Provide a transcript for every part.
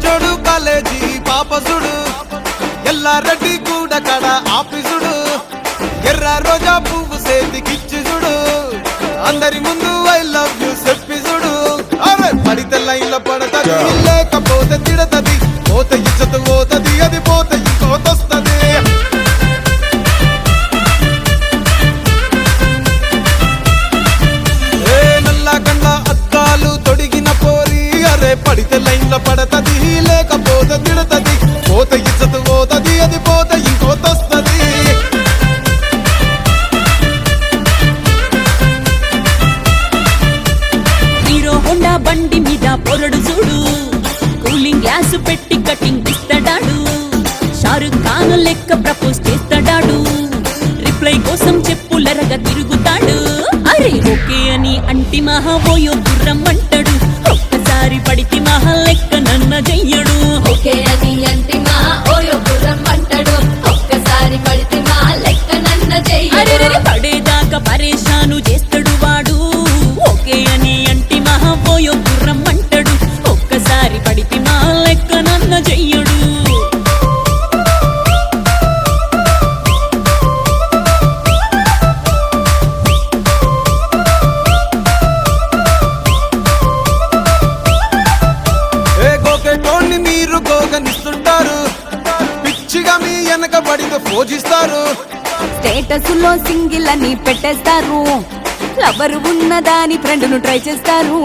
జోడు కాలేజీ పాపసుడు ఎల్లారెడ్డి కూడా కడ ఆఫీసుడు ఎర్ర రోజా పువ్వు సేతికిచ్చి చూడు అందరి ముందు ఐ లవ్ యూ చెప్పి చూడు అరే పడితే లైన్లో పడతది లేకపోతే తిడతది పోతే ఇచ్చత పోతది అది పోతే ఇంకోతొస్తది నల్లా కండ్ల అద్దాలు తొడిగిన పోరి అరే పడితే లైన్లో పడతది లేకపోతే తిడతది పోతే ఇచ్చత పోతది అది పోతే ఇంకోతొస్తది హీరో హోండా బండి మీద పొరడు చూడు కూలింగ్ గ్లాస్ పెట్టి కటింగ్ ఇస్తాడాడు షారుఖ్ ఖాన్ లెక్క ప్రపోజ్ చేస్తాడాడు రిప్లై కోసం చెప్పులరగా తిరుగుతాడు అరే ఓకే అని అంటి మహా ఓయో గుర్రమ్మంటాడు ఒక్కసారి పడితే మహా లెక్క నన్న చెయ్యడు ఓకే అని అంటి మహా ఓయో గుర్రమ్మంటాడు ఒక్కసారి పడితే మహా లెక్క నన్న చెయ్యడు పడేదాకా పరేషాను చేస్తాడు వాడు ఓకే అని అంటి మహా ఓయో గుర్రమ్మంటాడు ఒక్కసారి పడితే మహా లెక్క నన్న చెయ్యడు మీరు గోగనిస్తుంటారు పిచ్చిగా మీ వెనక పడితే పూజిస్తారు స్టేటస్ లో సింగిల్ అని పెట్టేస్తారు లవర్ ఉన్నదాని ఫ్రెండ్ ను ట్రై చేస్తారు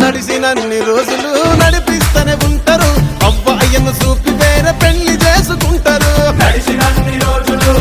నడిసినన్ని రోజులు నడిపిస్తూనే ఉంటారు అవ్వ అయ్యను చూపి వేరే పెళ్లి చేసుకుంటారు నడిచినన్ని రోజులు